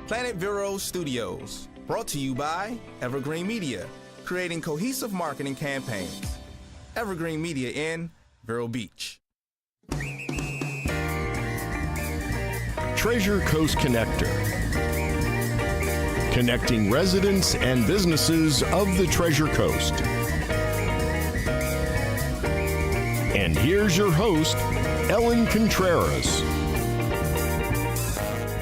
Planet Vero Studios, brought to you by Evergreen Media, creating cohesive marketing campaigns. Evergreen Media in Vero Beach. Treasure Coast Connector, connecting residents and businesses of the Treasure Coast. And here's your host, Ellen Contreras.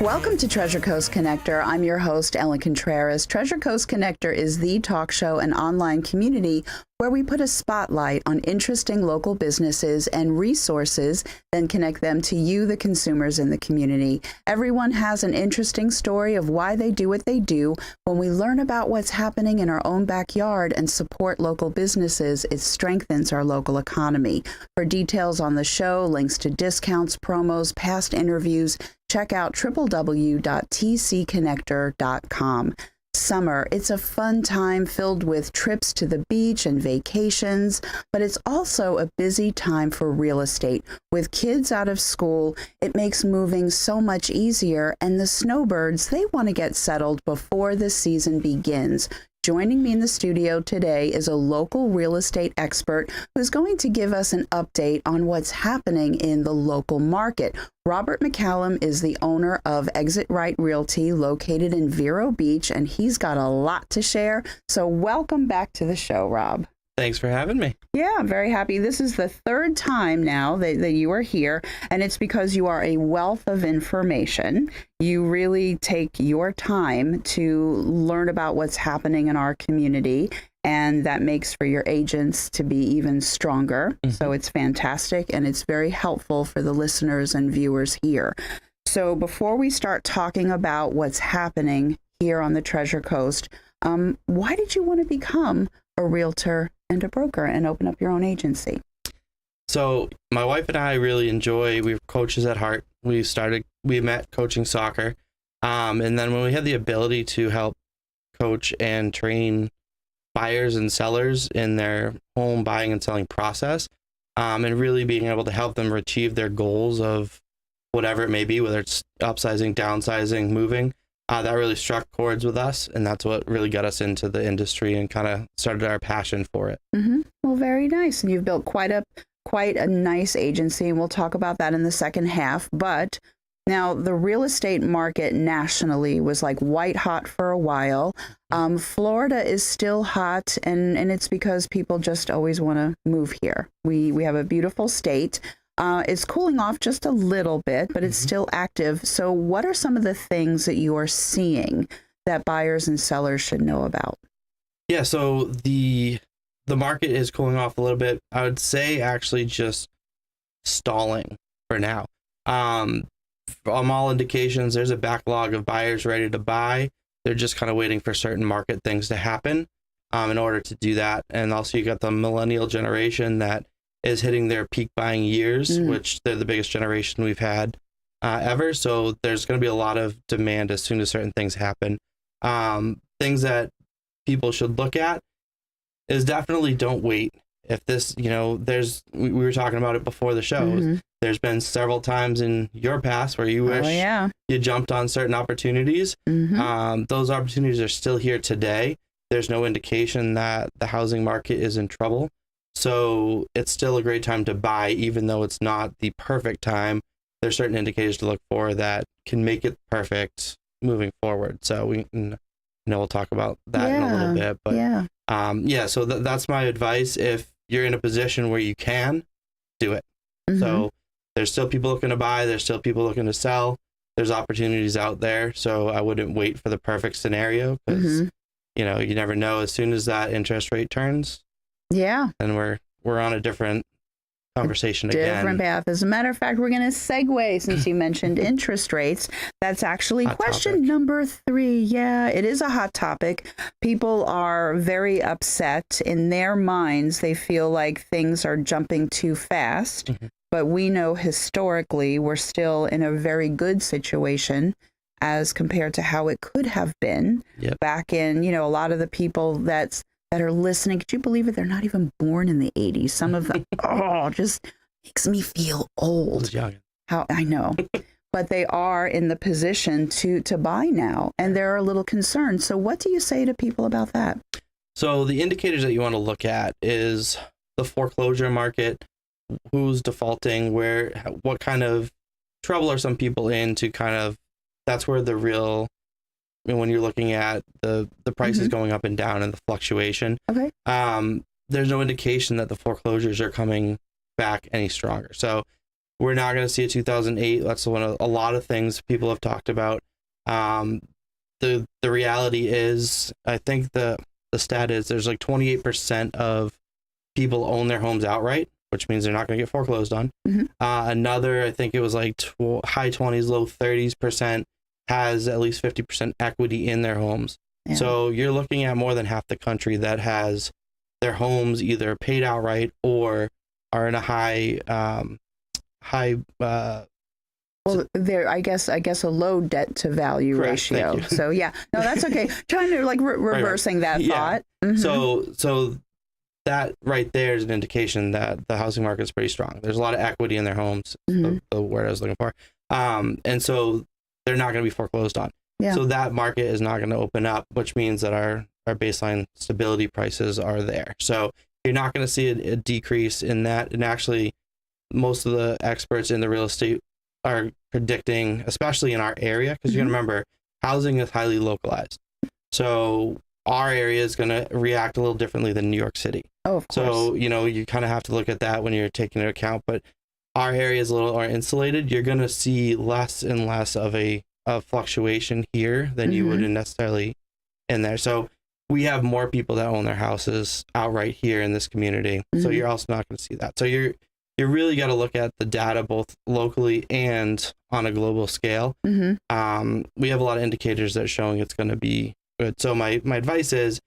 Welcome to Treasure Coast Connector. I'm your host, Ellen Contreras. Treasure Coast Connector is the talk show and online community where we put a spotlight on interesting local businesses and resources, then connect them to you, the consumers in the community. Everyone has an interesting story of why they do what they do. When we learn about what's happening in our own backyard and support local businesses, it strengthens our local economy. For details on the show, links to discounts, promos, past interviews, check out www.tcconnector.com. Summer, it's a fun time filled with trips to the beach and vacations, but it's also a busy time for real estate. With kids out of school, it makes moving so much easier, and the snowbirds, they want to get settled before the season begins. Joining me in the studio today is a local real estate expert who's going to give us an update on what's happening in the local market. Robert MacCallum is the owner of Exit Right Realty located in Vero Beach, and he's got a lot to share. So welcome back to the show, Rob. Thanks for having me. Yeah, I'm very happy. This is the third time now that you are here, and it's because you are a wealth of information. You really take your time to learn about what's happening in our community, and that makes for your agents to be even stronger. Mm-hmm. So it's fantastic, and it's very helpful for the listeners and viewers here. So before we start talking about what's happening here on the Treasure Coast, why did you want to become a realtor and a broker and open up your own agency? So my wife and I really we're coaches at heart. We met coaching soccer. And then when we had the ability to help coach and train buyers and sellers in their home buying and selling process, and really being able to help them achieve their goals of whatever it may be, whether it's upsizing, downsizing, moving, that really struck chords with us, and that's what really got us into the industry and kind of started our passion for it. Mm-hmm. Well, very nice. And you've built quite a nice agency, and we'll talk about that in the second half. But now the real estate market nationally was like white hot for a while. Florida is still hot, and it's because people just always want to move here. We have a beautiful state. It's cooling off just a little bit, but it's still active. So what are some of the things that you are seeing that buyers and sellers should know about? Yeah, so the market is cooling off a little bit. I would say actually just stalling for now. From all indications, there's a backlog of buyers ready to buy. They're just kind of waiting for certain market things to happen in order to do that. And also you got the millennial generation that is hitting their peak buying years, which they're the biggest generation we've had ever. So there's going to be a lot of demand as soon as certain things happen. Things that people should look at is definitely don't wait. If this, we were talking about it before the show. Mm-hmm. There's been several times in your past where you wish you jumped on certain opportunities. Mm-hmm. Those opportunities are still here today. There's no indication that the housing market is in trouble. So it's still a great time to buy, even though it's not the perfect time. There's certain indicators to look for that can make it perfect moving forward. So we'll talk about that in a little bit. But so that's my advice. If you're in a position where you can, do it. Mm-hmm. So there's still people looking to buy. There's still people looking to sell. There's opportunities out there. So I wouldn't wait for the perfect scenario because, you never know. As soon as that interest rate turns, and we're on a different conversation again. Different path. As a matter of fact, we're going to segue since you mentioned interest rates. That's actually question number 3. Yeah, it is a hot topic. People are very upset. In their minds, they feel like things are jumping too fast. Mm-hmm. But we know historically we're still in a very good situation as compared to how it could have been back in, a lot of the people that are listening. Could you believe it? They're not even born in the 80s. Some of them, just makes me feel old. Young. How I know. but they are in the position to buy now, and they're a little concerned. So what do you say to people about that? So the indicators that you want to look at is the foreclosure market, who's defaulting, what kind of trouble are some people in, to kind of, that's where the real, when you're looking at the prices going up and down and the fluctuation. Okay. There's no indication that the foreclosures are coming back any stronger. So we're not going to see a 2008. That's one of a lot of things people have talked about. The reality is, I think the stat is there's like 28% of people own their homes outright, which means they're not going to get foreclosed on. Another, I think it was like high 20s, low 30s% has at least 50% equity in their homes. Yeah. So you're looking at more than half the country that has their homes either paid outright or are in a high well, there, I guess a low debt to value ratio. So yeah, no, that's okay. Trying to like reversing that thought. So that right there is an indication that the housing market is pretty strong. There's a lot of equity in their homes. The word I was looking for. And so they're not going to be foreclosed on. Yeah. So that market is not going to open up, which means that our baseline stability prices are there. So you're not going to see a decrease in that. And actually, most of the experts in the real estate are predicting, especially in our area, because you can remember, housing is highly localized. So our area is going to react a little differently than New York City. Oh, of course. So, you kind of have to look at that when you're taking into account. But our area is a little more insulated. You're going to see less and less of a fluctuation here than you would necessarily in there. So we have more people that own their houses outright here in this community. So you're also not going to see that. So you really got to look at the data both locally and on a global scale. We have a lot of indicators that are showing it's going to be good. So my advice is,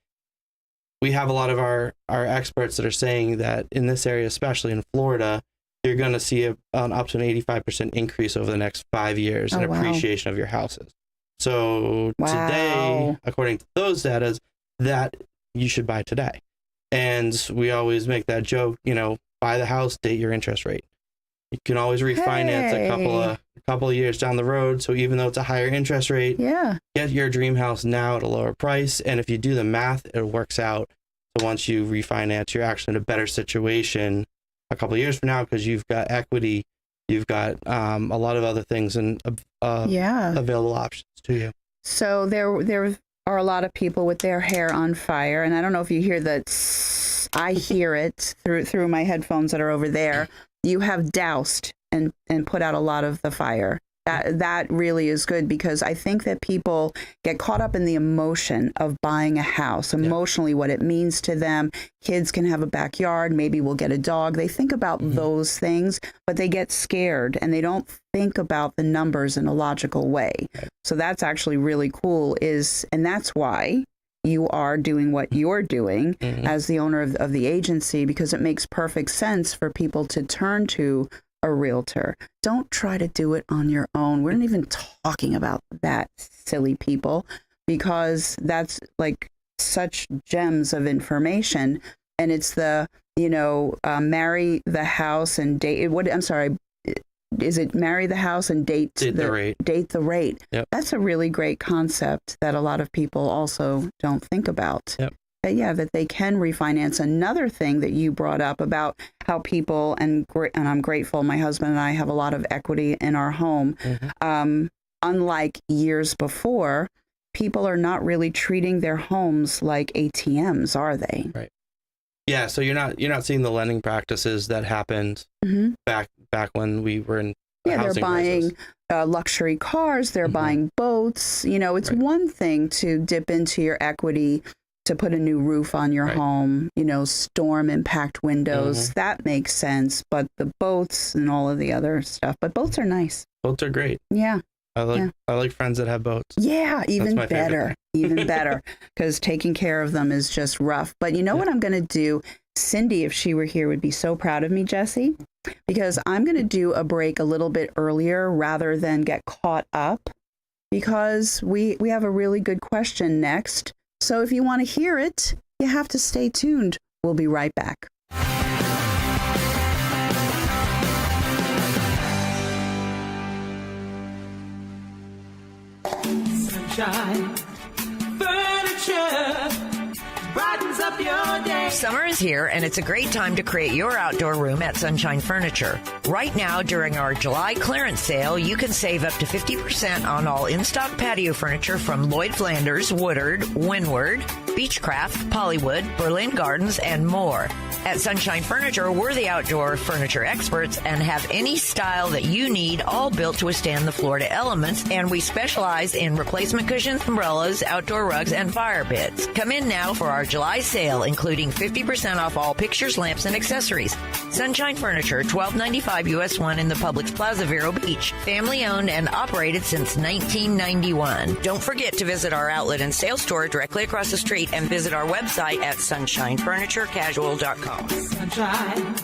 we have a lot of our experts that are saying that in this area, especially in Florida, you're going to see an up to an 85% increase over the next 5 years in appreciation of your houses. So today, according to those data, that you should buy today. And we always make that joke, buy the house, date your interest rate. You can always refinance a couple of years down the road. So even though it's a higher interest rate, get your dream house now at a lower price. And if you do the math, it works out. So once you refinance, you're actually in a better situation a couple of years from now, because you've got equity, you've got a lot of other things and available options to you. So there are a lot of people with their hair on fire, and I don't know if you hear that. I hear it through my headphones that are over there. You have doused and put out a lot of the fire. That really is good, because I think that people get caught up in the emotion of buying a house, emotionally what it means to them. Kids can have a backyard, maybe we'll get a dog. They think about those things, but they get scared and they don't think about the numbers in a logical way. So that's actually really cool, and that's why you are doing what you're doing as the owner of the agency, because it makes perfect sense for people to turn to a realtor. Don't try to do it on your own. We're not even talking about that, silly people, because that's like such gems of information. And it's the, marry the house and date. Is it marry the house and date the rate? Date the rate. Yep. That's a really great concept that a lot of people also don't think about. Yep. That they can refinance. Another thing that you brought up about how people, and I'm grateful, my husband and I have a lot of equity in our home. Unlike years before, people are not really treating their homes like ATMs, are they? Right. Yeah. So you're not seeing the lending practices that happened back when we were in they're buying luxury cars, they're buying boats. It's one thing to dip into your equity to put a new roof on your home, storm impact windows. That makes sense. But the boats and all of the other stuff. But boats are nice. Boats are great. Yeah. I like friends that have boats. Yeah, even better. Even better. Because taking care of them is just rough. But you know what I'm going to do? Cindy, if she were here, would be so proud of me, Jesse, because I'm going to do a break a little bit earlier rather than get caught up, because we have a really good question next. So if you want to hear it, you have to stay tuned. We'll be right back. Sunshine Furniture brightens up your day. Summer is here, and it's a great time to create your outdoor room at Sunshine Furniture. Right now, during our July clearance sale, you can save up to 50% on all in-stock patio furniture from Lloyd Flanders, Woodard, Windward, Beechcraft, Pollywood, Berlin Gardens, and more. At Sunshine Furniture, we're the outdoor furniture experts and have any style that you need, all built to withstand the Florida elements, and we specialize in replacement cushions, umbrellas, outdoor rugs, and fire pits. Come in now for our July sale, including 50% off all pictures, lamps, and accessories. Sunshine Furniture, 1295 US 1 in the Publix Plaza, Vero Beach. Family owned and operated since 1991. Don't forget to visit our outlet and sales store directly across the street and visit our website at sunshinefurniturecasual.com. Sunshine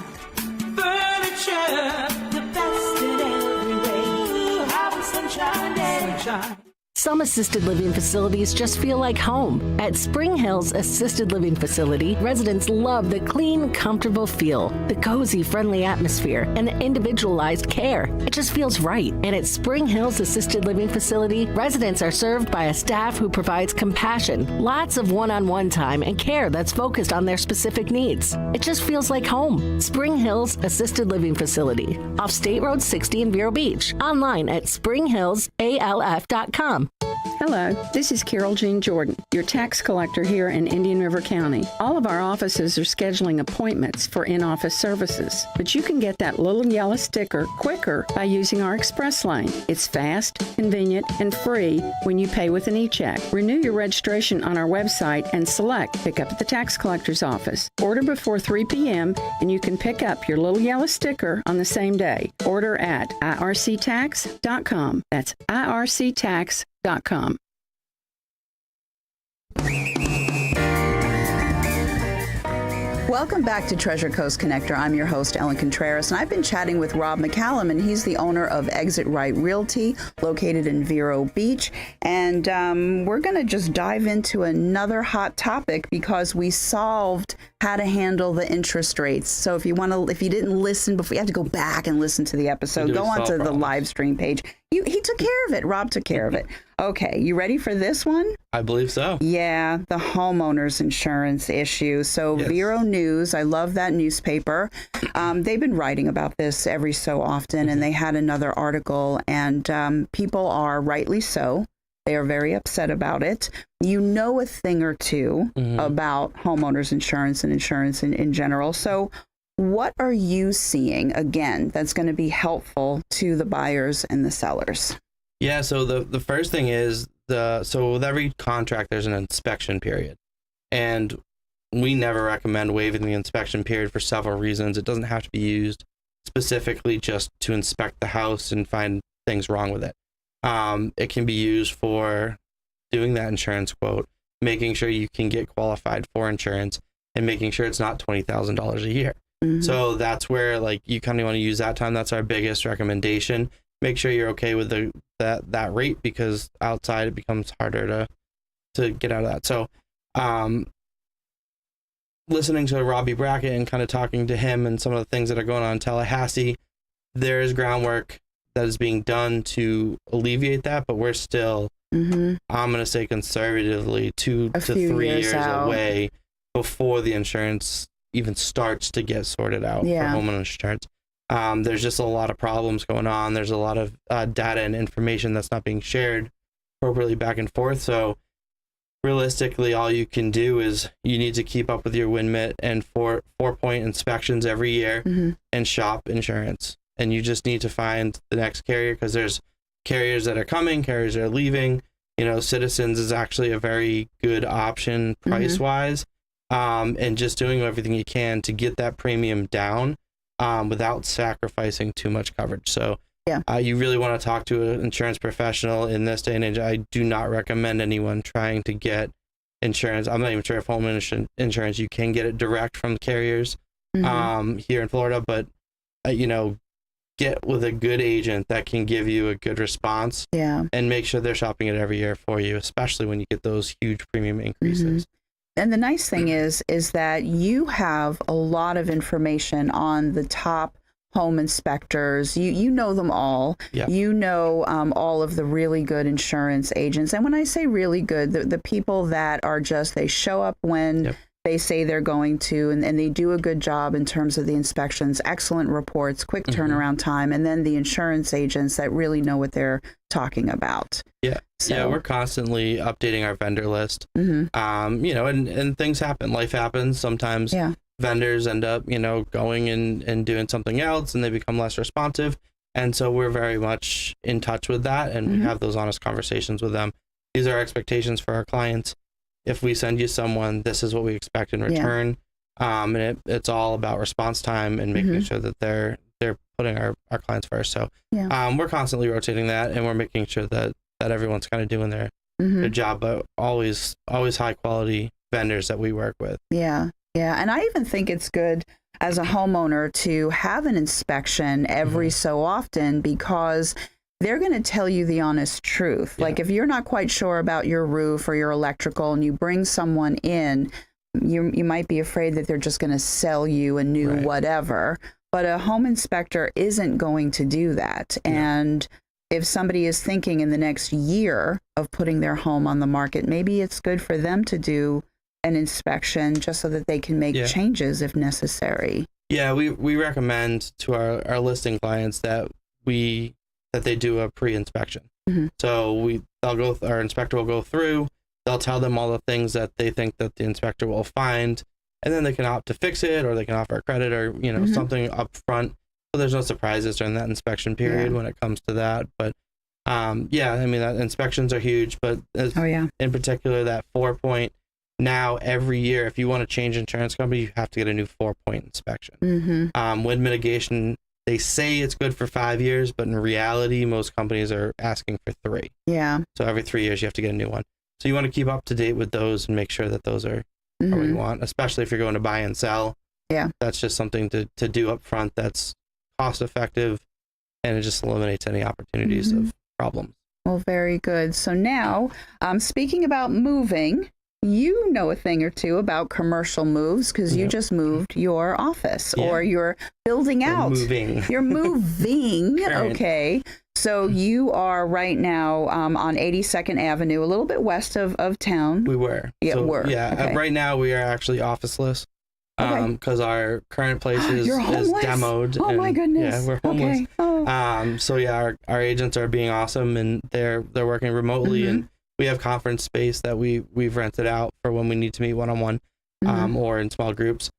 Furniture, the best in every way. Have a sunshine day. Sunshine. Some assisted living facilities just feel like home. At Spring Hills Assisted Living Facility, residents love the clean, comfortable feel, the cozy, friendly atmosphere, and the individualized care. It just feels right. And at Spring Hills Assisted Living Facility, residents are served by a staff who provides compassion, lots of one-on-one time, and care that's focused on their specific needs. It just feels like home. Spring Hills Assisted Living Facility, off State Road 60 in Vero Beach. Online at springhillsalf.com. Hello, this is Carol Jean Jordan, your tax collector here in Indian River County. All of our offices are scheduling appointments for in-office services, but you can get that little yellow sticker quicker by using our Express Lane. It's fast, convenient, and free when you pay with an e-check. Renew your registration on our website and select Pick Up at the Tax Collector's Office. Order before 3 p.m. and you can pick up your little yellow sticker on the same day. Order at irctax.com. That's irctax.com. Welcome back to Treasure Coast Connector. I'm your host, Ellen Contreras, and I've been chatting with Rob MacCallum, and he's the owner of Exit Right Realty, located in Vero Beach. And we're going to just dive into another hot topic because we solved how to handle the interest rates. So if you didn't listen before, you have to go back and listen to the episode. Go onto the live stream page. He took care of it. Rob took care of it. Okay, you ready for this one? I believe so. Yeah, the homeowners insurance issue. So yes. Vero News, I love that newspaper. They've been writing about this every so often, and they had another article, and people are rightly so. They are very upset about it. You know a thing or two about homeowners insurance and insurance in general. So what are you seeing, again, that's going to be helpful to the buyers and the sellers? Yeah, so the first thing is, so with every contract, there's an inspection period. And we never recommend waiving the inspection period for several reasons. It doesn't have to be used specifically just to inspect the house and find things wrong with it. It can be used for doing that insurance quote, making sure you can get qualified for insurance, and making sure it's not $20,000 a year. So that's where you kind of want to use that time. That's our biggest recommendation. Make sure you're okay with that rate, because outside it becomes harder to get out of that. So listening to Robbie Brackett and kind of talking to him and some of the things that are going on in Tallahassee, there is groundwork that is being done to alleviate that, but we're still, I'm going to say conservatively, 2 to 3 years away before the insurance even starts to get sorted out for homeowner insurance. There's just a lot of problems going on. There's a lot of data and information that's not being shared appropriately back and forth. So realistically, all you can do is you need to keep up with your WinMit and 4-point inspections every year and shop insurance. And you just need to find the next carrier, because there's carriers that are coming, carriers that are leaving. Citizens is actually a very good option price-wise. And just doing everything you can to get that premium down without sacrificing too much coverage. So you really want to talk to an insurance professional in this day and age. I do not recommend anyone trying to get insurance. I'm not even sure if home insurance, you can get it direct from the carriers here in Florida, but get with a good agent that can give you a good response and make sure they're shopping it every year for you, especially when you get those huge premium increases. And the nice thing is that you have a lot of information on the top home inspectors. You know them all. Yeah. You know all of the really good insurance agents. And when I say really good, the people that are just, they show up when they say they're going to, and they do a good job in terms of the inspections, excellent reports, quick turnaround time, and then the insurance agents that really know what they're talking about. Yeah. So, yeah, we're constantly updating our vendor list. Mm-hmm. You know, and things happen. Life happens. Sometimes vendors end up, you know, going and doing something else, and they become less responsive. And so we're very much in touch with that, and we have those honest conversations with them. These are expectations for our clients. If we send you someone, this is what we expect in return. And it's all about response time and making sure that they're putting our clients first. So we're constantly rotating that, and we're making sure that everyone's kind of doing their job, but always high quality vendors that we work with. Yeah. And I even think it's good as a homeowner to have an inspection every so often, because they're going to tell you the honest truth. Like if you're not quite sure about your roof or your electrical and you bring someone in, you might be afraid that they're just going to sell you a new whatever. But a home inspector isn't going to do that. And if somebody is thinking in the next year of putting their home on the market, maybe it's good for them to do an inspection just so that they can make changes if necessary. Yeah, we recommend to our listing clients that they do a pre-inspection. So our inspector will go through, they'll tell them all the things that they think that the inspector will find, and then they can opt to fix it, or they can offer credit, or, you know, something up front. So there's no surprises during that inspection period when it comes to that. But I mean, that inspections are huge, but in particular, that 4-point, now every year, if you want to change insurance company, you have to get a new 4-point inspection. Wind mitigation, they say it's good for 5 years, but in reality, most companies are asking for 3. Yeah. So every 3 years, you have to get a new one. So you want to keep up to date with those and make sure that those are what you want, especially if you're going to buy and sell. Yeah. That's just something to do up front that's cost effective, and it just eliminates any opportunities of problems. Well, very good. So now, speaking about moving, you know a thing or two about commercial moves, because you just moved your office, or you're building out. You're moving. Okay. So you are right now on 82nd Avenue, a little bit west of town. We were. Yeah, Okay. Right now we are actually officeless, because our current place is demoed. Oh, my goodness. Yeah, we're homeless. So our agents are being awesome, and they're working remotely, and we have conference space that we've rented out for when we need to meet one-on-one or in small groups.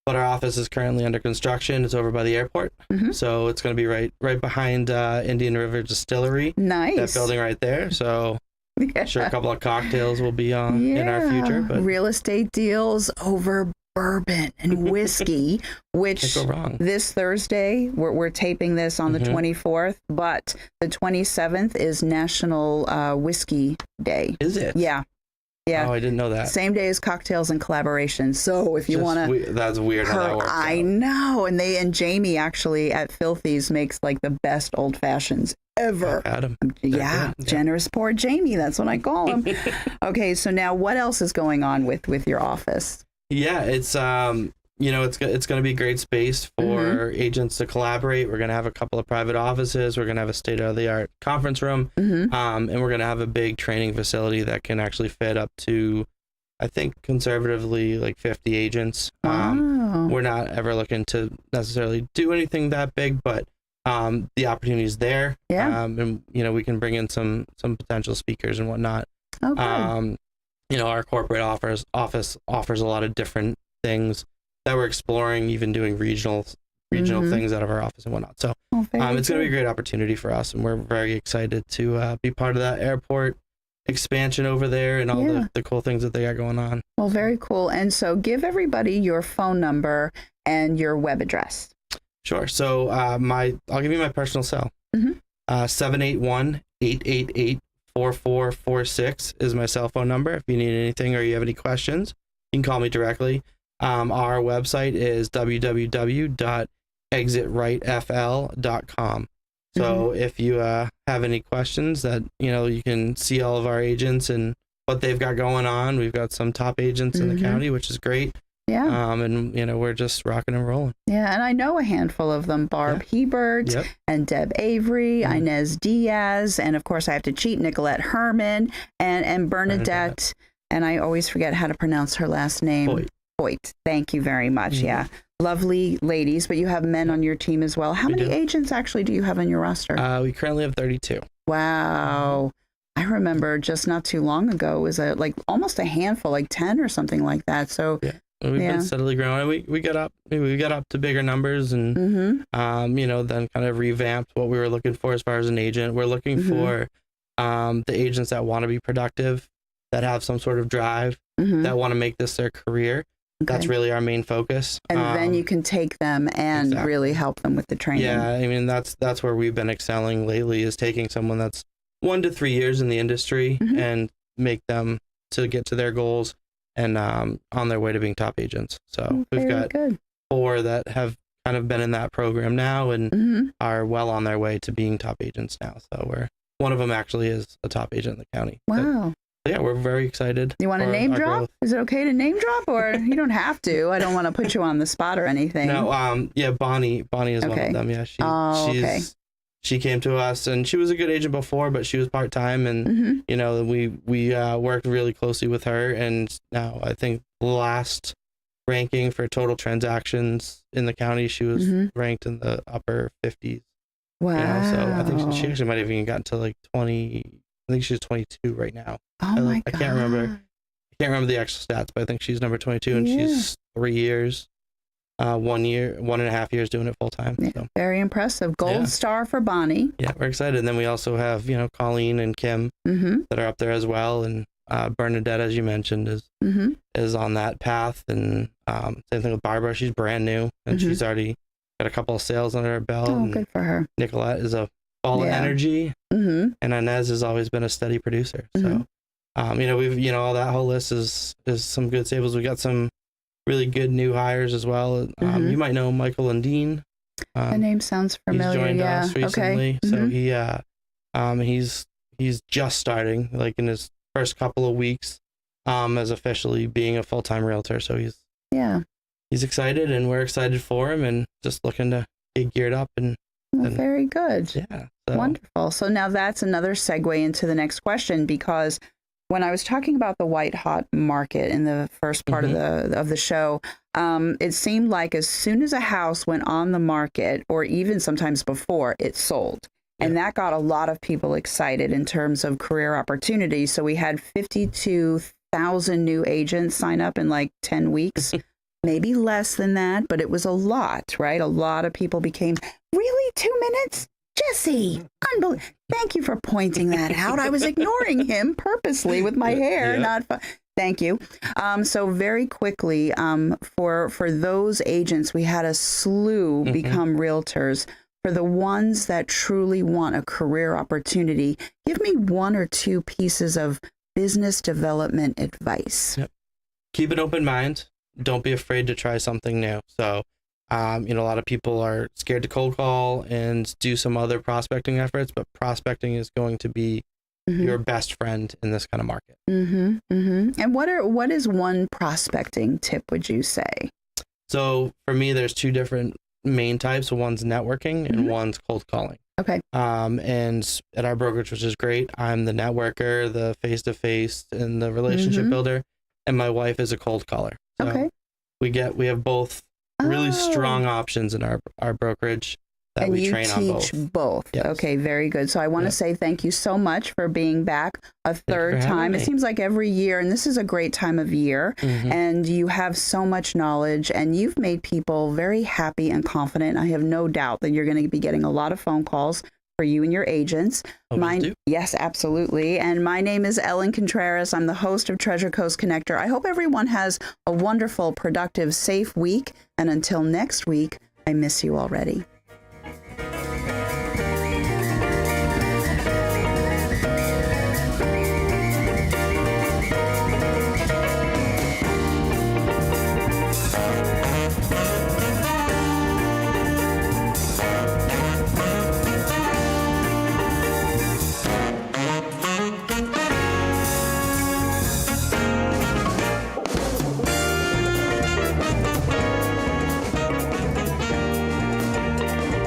But our office is currently under construction. It's over by the airport. So it's going to be right behind Indian River Distillery. Nice. That building right there. So I'm sure a couple of cocktails will be in our future. But real estate deals over bourbon and whiskey, which this Thursday, we're taping this on the 24th, but the 27th is National Whiskey Day. Is it? Yeah. Yeah. Oh, I didn't know that. Same day as cocktails and collaborations. So if you want to, that's weird how that works. I know. And Jamie actually at Filthy's makes like the best old fashions ever. Adam. Generous poor Jamie. That's what I call him. Okay. So now what else is going on with your office? Yeah, it's it's going to be a great space for agents to collaborate. We're going to have a couple of private offices. We're going to have a state-of-the-art conference room, and we're going to have a big training facility that can actually fit up to, I think, conservatively, like 50 agents. We're not ever looking to necessarily do anything that big, but the opportunity is there. And we can bring in some potential speakers and whatnot. Okay. Our corporate office offers a lot of different things that we're exploring, even doing regional things out of our office and whatnot. So it's going to be a great opportunity for us, and we're very excited to be part of that airport expansion over there and all the cool things that they got going on. Well, very cool. And so give everybody your phone number and your web address. Sure. So I'll give you my personal cell. 781-888-4446 is my cell phone number. If you need anything or you have any questions, you can call me directly. Our website is www.exitrightfl.com. So if you have any questions that, you can see all of our agents and what they've got going on. We've got some top agents in the county, which is great. Yeah. And we're just rocking and rolling. Yeah, and I know a handful of them: Barb Hebert Yep. and Deb Avery, Inez Diaz, and of course I have to cheat, Nicolette Herman and Bernadette. And I always forget how to pronounce her last name. Hoyt. Thank you very much. Yeah, lovely ladies. But you have men on your team as well. How many agents actually do you have on your roster? We currently have 32. Wow. I remember just not too long ago it was almost a handful, like 10 or something like that. So we've been steadily growing. We got up to bigger numbers, and then kind of revamped what we were looking for as far as an agent. We're looking for the agents that want to be productive, that have some sort of drive, that want to make this their career. Okay. That's really our main focus. And then you can take them and really help them with the training. Yeah, I mean that's where we've been excelling lately, is taking someone that's 1 to 3 years in the industry and make them to get to their goals and on their way to being top agents. So we've got 4 that have kind of been in that program now and are well on their way to being top agents now. So one of them actually is a top agent in the county. Wow. But yeah, we're very excited. You want to name drop? Growth. Is it okay to name drop, or you don't have to? I don't want to put you on the spot or anything. No, Bonnie is one of them. Yeah, she came to us, and she was a good agent before, but she was part-time, and we worked really closely with her, and now I think the last ranking for total transactions in the county, she was ranked in the upper 50s. Wow. So I think she actually might have even gotten to like 20. I think she's 22 right now. Oh my God. I can't remember the actual stats, but I think she's number 22, and she's 3 years, 1 year, 1.5 years doing it full time. Yeah, so. Very impressive. Gold star for Bonnie. Yeah, we're excited. And then we also have, Colleen and Kim that are up there as well. And Bernadette, as you mentioned, is on that path. And same thing with Barbara. She's brand new, and she's already got a couple of sales under her belt. Oh, good for her. Nicolette is a ball of energy. And Inez has always been a steady producer. So, we've, all that whole list is some good stables. We got some really good new hires as well. You might know Michael and Dean. The name sounds familiar. He's joined us recently. Okay. So he's just starting, like in his first couple of weeks, as officially being a full-time realtor. So he's excited, and we're excited for him, and just looking to get geared up and very good. Yeah. Wonderful. So now that's another segue into the next question, because when I was talking about the white hot market in the first part of the show, it seemed like as soon as a house went on the market, or even sometimes before, it sold. And that got a lot of people excited in terms of career opportunities. So we had 52,000 new agents sign up in like 10 weeks. Maybe less than that, but it was a lot, right? A lot of people became, really, 2 minutes? Jesse, unbelievable. Thank you for pointing that out. I was ignoring him purposely with my hair. Thank you. So very quickly, for those agents, we had a slew become realtors. For the ones that truly want a career opportunity, give me 1 or 2 pieces of business development advice. Keep an open mind. Don't be afraid to try something new. So, a lot of people are scared to cold call and do some other prospecting efforts, but prospecting is going to be your best friend in this kind of market. And what is one prospecting tip, would you say? So for me, there's 2 different main types. One's networking and one's cold calling. Okay. And at our brokerage, which is great, I'm the networker, the face-to-face, and the relationship builder, and my wife is a cold caller. So we have both really strong options in our brokerage that we train on both. And you teach both. Yes. Okay, very good. So I want to say thank you so much for being back a third time. It seems like every year, and this is a great time of year, and you have so much knowledge, and you've made people very happy and confident. I have no doubt that you're going to be getting a lot of phone calls for you and your agents. Yes, absolutely. And my name is Ellen Contreras. I'm the host of Treasure Coast Connector. I hope everyone has a wonderful, productive, safe week. And until next week, I miss you already.